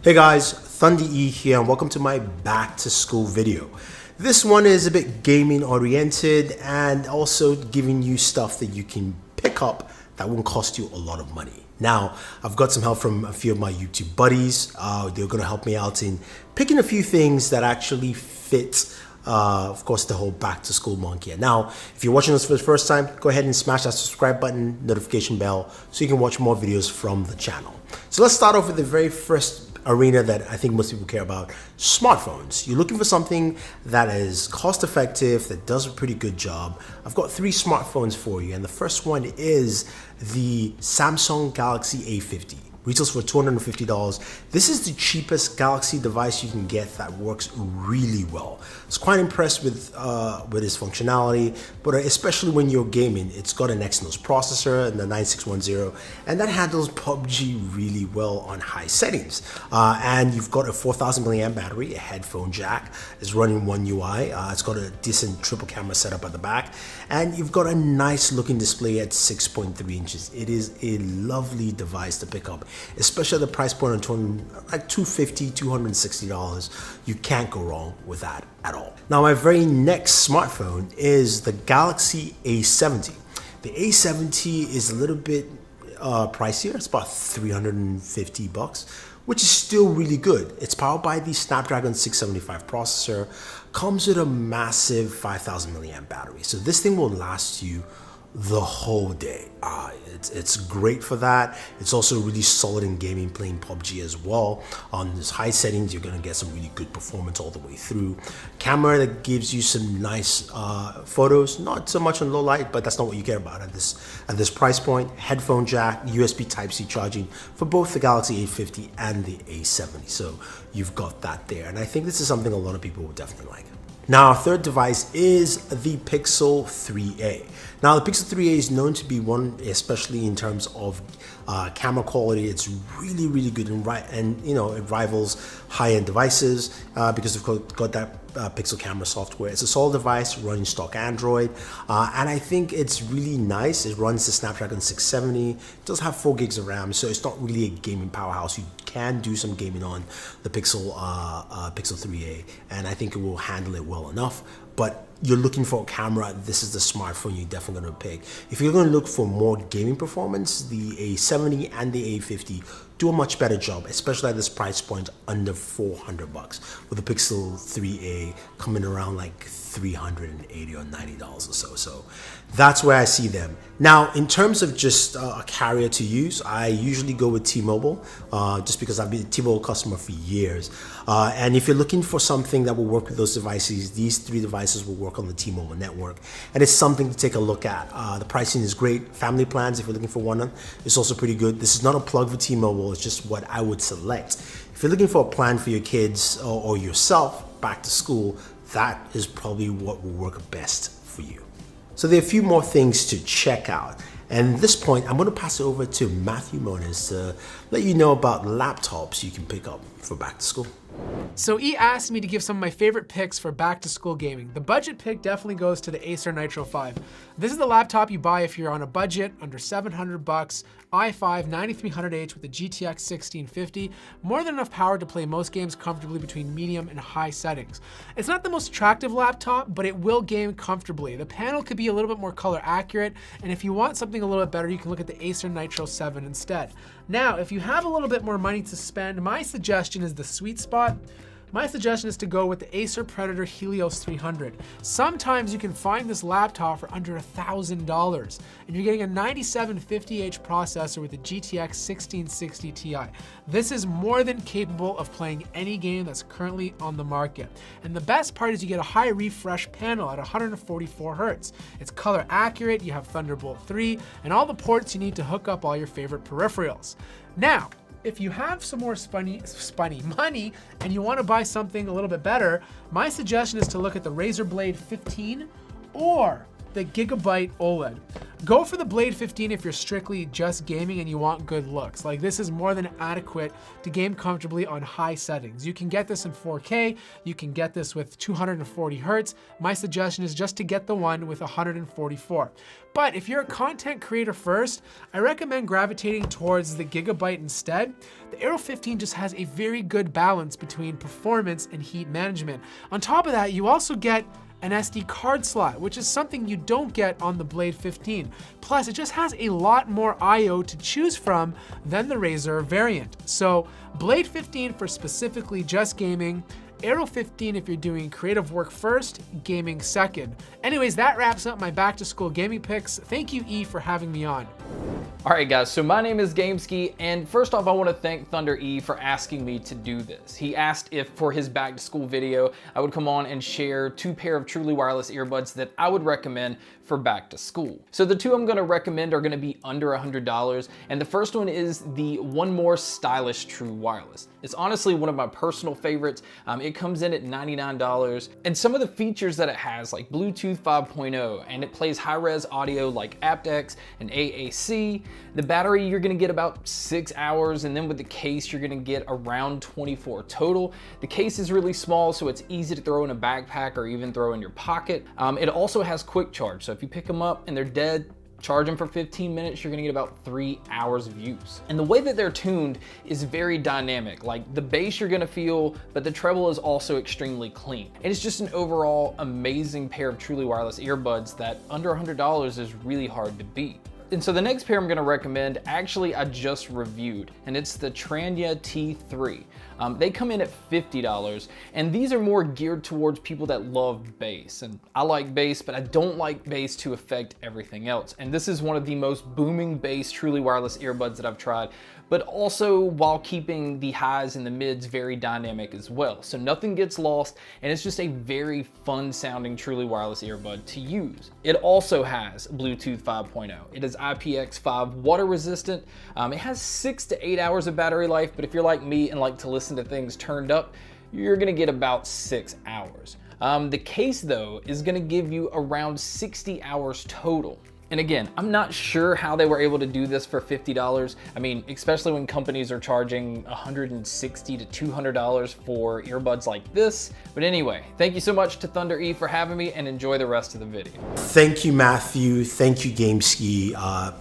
Hey guys, Thunder E here and welcome to my back to school video. This one is a bit gaming oriented and also giving you stuff that you can pick up that won't cost you a lot of money. Now, I've got some help from a few of my YouTube buddies. They're going to help me out in picking a few things that actually fit of course, the whole back to school month here. Now, if you're watching this for the first time, go ahead and smash that subscribe button, notification bell, so you can watch more videos from the channel. So let's start off with the very first arena that I think most people care about, smartphones. You're looking for something that is cost effective, that does a pretty good job. I've got 3 smartphones for you, and the first one is the Samsung Galaxy A50. Retails for $250. This is the cheapest Galaxy device you can get that works really well. I was quite impressed with its functionality, but especially when you're gaming, it's got an Exynos processor and the 9610, and that handles PUBG really well on high settings. And you've got a 4000 milliamp battery, a headphone jack, it's running One UI, it's got a decent triple camera setup at the back, and you've got a nice looking display at 6.3 inches. It is a lovely device to pick up, especially at the price point of like $250, $260. You can't go wrong with that at all. Now, my very next smartphone is the Galaxy A70. The A70 is a little bit pricier. It's about $350, which is still really good. It's powered by the Snapdragon 675 processor, comes with a massive 5000 milliamp battery. So this thing will last you the whole day. It's great for that. It's also really solid in gaming, playing PUBG as well. On this high settings, you're gonna get some really good performance all the way through. Camera that gives you some nice photos, not so much on low light, but that's not what you care about at this price point. Headphone jack, USB Type-C charging for both the Galaxy A50 and the A70. So you've got that there. And I think this is something a lot of people will definitely like. Now, our third device is the Pixel 3a. Now, the Pixel 3a is known to be one, especially in terms of camera quality. It's really, really good and you know, it rivals high-end devices because it's got that Pixel camera software. It's a solid device running stock Android, and I think it's really nice. It runs the Snapdragon 670. It does have 4 gigs of RAM, so it's not really a gaming powerhouse. You can do some gaming on the Pixel 3a, and I think it will handle it well enough. But you're looking for a camera, this is the smartphone you're definitely going to pick. If you're going to look for more gaming performance, the A70 and the A50 do a much better job, especially at this price point under $400, with the Pixel 3a coming around like $380 or $90 or so. So that's where I see them. Now, in terms of just a carrier to use, I usually go with T-Mobile, just because I've been a T-Mobile customer for years. And if you're looking for something that will work with those devices, these 3 devices will work on the T-Mobile network. And it's something to take a look at. The pricing is great. Family plans, if you're looking for one, it's also pretty good. This is not a plug for T-Mobile, it's just what I would select. If you're looking for a plan for your kids or yourself back to school, that is probably what will work best for you. So there are a few more things to check out. And at this point, I'm going to pass it over to Matthew Moniz to let you know about laptops you can pick up for back to school. So E asked me to give some of my favorite picks for back to school gaming. The budget pick definitely goes to the Acer Nitro 5. This is the laptop you buy if you're on a budget under $700, i5 9300H with the GTX 1650, more than enough power to play most games comfortably between medium and high settings. It's not the most attractive laptop, but it will game comfortably. The panel could be a little bit more color accurate, and if you want something a little bit better, you can look at the Acer Nitro 7 instead. Now, if you have a little bit more money to spend, my suggestion is the sweet spot. My suggestion is to go with the Acer Predator Helios 300. Sometimes you can find this laptop for under $1,000, and you're getting a 9750H processor with a GTX 1660 Ti. This is more than capable of playing any game that's currently on the market. And the best part is you get a high refresh panel at 144 Hz. It's color accurate, you have Thunderbolt 3, and all the ports you need to hook up all your favorite peripherals. Now, if you have some more spunny money and you want to buy something a little bit better, my suggestion is to look at the Razer Blade 15 or the Gigabyte OLED. Go for the Blade 15 if you're strictly just gaming and you want good looks. Like, this is more than adequate to game comfortably on high settings. You can get this in 4K, you can get this with 240 Hertz. My suggestion is just to get the one with 144. But if you're a content creator first, I recommend gravitating towards the Gigabyte instead. The Aero 15 just has a very good balance between performance and heat management. On top of that, you also get an SD card slot, which is something you don't get on the Blade 15. Plus, it just has a lot more I/O to choose from than the Razer variant. So, Blade 15 for specifically just gaming, Aero 15 if you're doing creative work first, gaming second. Anyways, that wraps up my back to school gaming picks. Thank you, E, for having me on. All right, guys, so my name is Gameski, and first off, I want to thank Thunder E for asking me to do this. He asked if for his back to school video, I would come on and share 2 pair of truly wireless earbuds that I would recommend for back to school. So the 2 I'm going to recommend are going to be under $100, and the first one is the One More Stylish True Wireless. It's honestly one of my personal favorites. It comes in at $99, and some of the features that it has, like Bluetooth 5.0, and it plays high-res audio like aptX and AAC. The battery, you're gonna get about 6 hours, and then with the case, you're gonna get around 24 total. The case is really small, so it's easy to throw in a backpack or even throw in your pocket. It also has quick charge, so if you pick them up and they're dead, charge them for 15 minutes, you're gonna get about 3 hours of use. And the way that they're tuned is very dynamic. Like, the bass you're gonna feel, but the treble is also extremely clean. And it's just an overall amazing pair of truly wireless earbuds that under $100 is really hard to beat. And so the next pair I'm gonna recommend, actually I just reviewed, and it's the Tranya T3. They come in at $50, and these are more geared towards people that love bass. And I like bass, but I don't like bass to affect everything else. And this is one of the most booming bass truly wireless earbuds that I've tried, but also while keeping the highs and the mids very dynamic as well. So nothing gets lost, and it's just a very fun sounding truly wireless earbud to use. It also has Bluetooth 5.0. It is IPX5 water resistant. It has 6 to 8 hours of battery life, but if you're like me and like to listen to things turned up, you're gonna get about 6 hours. The case though is gonna give you around 60 hours total. And again, I'm not sure how they were able to do this for $50. I mean, especially when companies are charging $160 to $200 for earbuds like this. But anyway, thank you so much to Thunder E for having me, and enjoy the rest of the video. Thank you, Matthew. Thank you, Gameski.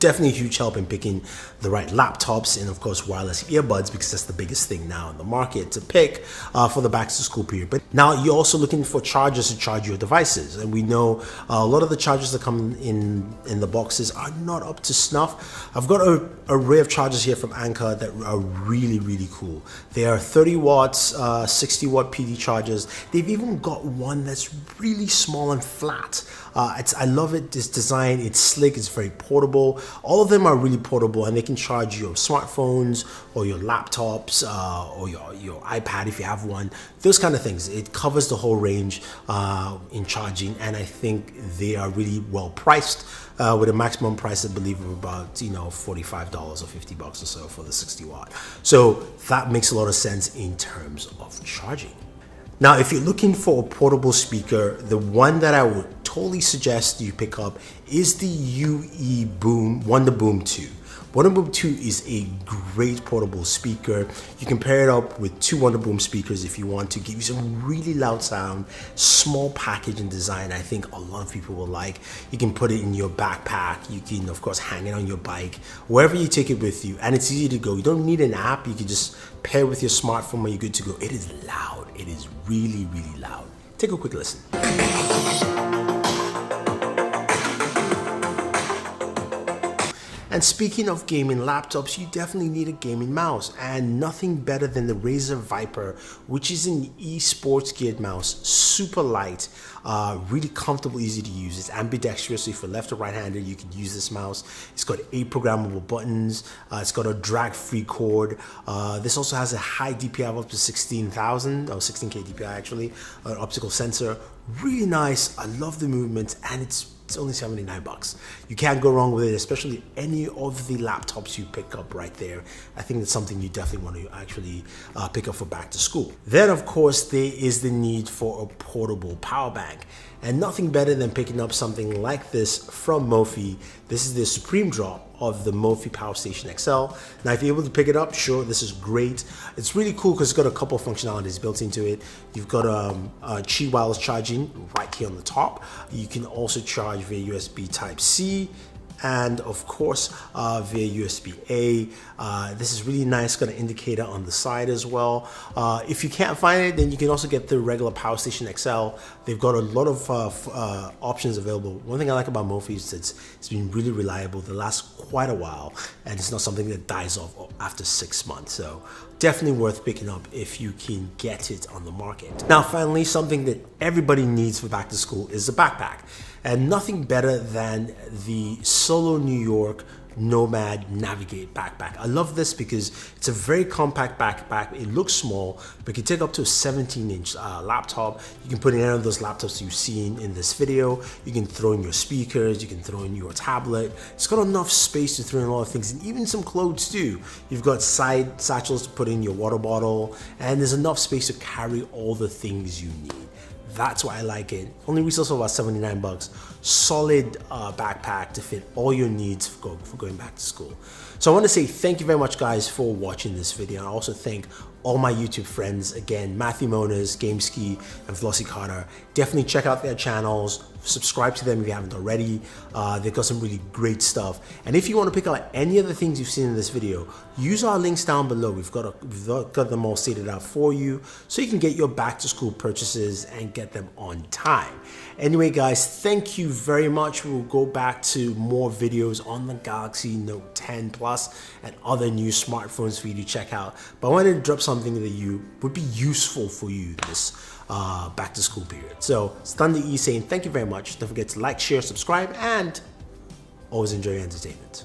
Definitely a huge help in picking the right laptops and of course wireless earbuds, because that's the biggest thing now in the market to pick for the back to school period. But now you're also looking for chargers to charge your devices, and we know a lot of the chargers that come in the boxes are not up to snuff. I've got an array of chargers here from Anker that are really cool. They are 30 watts, 60 watt PD chargers. They've even got one that's really small and flat. I love it, this design. It's slick, it's very portable. All of them are really portable, and they can charge your smartphones or your laptops or your iPad if you have one, those kind of things. It covers the whole range in charging, and I think they are really well priced with a maximum price, I believe, of about $45 or $50 or so for the 60 watt. So that makes a lot of sense in terms of charging. Now, if you're looking for a portable speaker, the one that I would totally suggest you pick up is the UE Wonder Boom 2. Wonder Boom 2 is a great portable speaker. You can pair it up with 2 Wonder Boom speakers if you want to give you some really loud sound. Small package and design, I think a lot of people will like. You can put it in your backpack. You can, of course, hang it on your bike, wherever you take it with you, and it's easy to go. You don't need an app. You can just pair it with your smartphone and you're good to go. It is loud. It is really loud. Take a quick listen. And speaking of gaming laptops, you definitely need a gaming mouse, and nothing better than the Razer Viper, which is an esports geared mouse, super light, really comfortable, easy to use. It's ambidextrous, so if you're left or right-handed, you can use this mouse. It's got 8 programmable buttons. It's got a drag-free cord. This also has a high DPI of up to 16,000, or 16K DPI actually, an optical sensor. Really nice. I love the movement, and it's It's only 79 bucks. You can't go wrong with it, especially any of the laptops you pick up right there. I think that's something you definitely want to actually pick up for back to school. Then of course there is the need for a portable power bank, and nothing better than picking up something like this from Mophie. This is the supreme drop of the Mophie Power Station XL. Now if you're able to pick it up, sure, this is great. It's really cool because it's got a couple of functionalities built into it. You've got a Qi wireless charging right here on the top. You can also charge via USB Type-C, and of course via USB-A. This is really nice, got an indicator on the side as well. If you can't find it, then you can also get the regular Power Station XL. They've got a lot of options available. One thing I like about Mophie is it's been really reliable. They last quite a while, and it's not something that dies off after 6 months. So definitely worth picking up if you can get it on the market. Now finally, something that everybody needs for back to school is a backpack. And nothing better than the Solo New York Nomad Navigate backpack. I love this because it's a very compact backpack. It looks small, but it can take up to a 17-inch laptop. You can put in any of those laptops you've seen in this video. You can throw in your speakers, you can throw in your tablet. It's got enough space to throw in a lot of things, and even some clothes too. You've got side satchels to put in your water bottle, and there's enough space to carry all the things you need. That's why I like it. Only retails for about 79 bucks. Solid backpack to fit all your needs for going back to school. So I want to say thank you very much, guys, for watching this video. And I also thank all my YouTube friends. Again, Matthew Monas, Gameski, and Flossie Carter. Definitely check out their channels. Subscribe to them if you haven't already. They've got some really great stuff. And if you want to pick out any of the things you've seen in this video, use our links down below. We've got them all stated out for you, so you can get your back to school purchases and get them on time. Anyway, guys, thank you very much. We'll go back to more videos on the Galaxy Note 10 Plus and other new smartphones for you to check out. But I wanted to drop something that would be useful for you this back to school period. So it's Thunder E saying thank you very much. Don't forget to like, share, subscribe, and always enjoy your entertainment.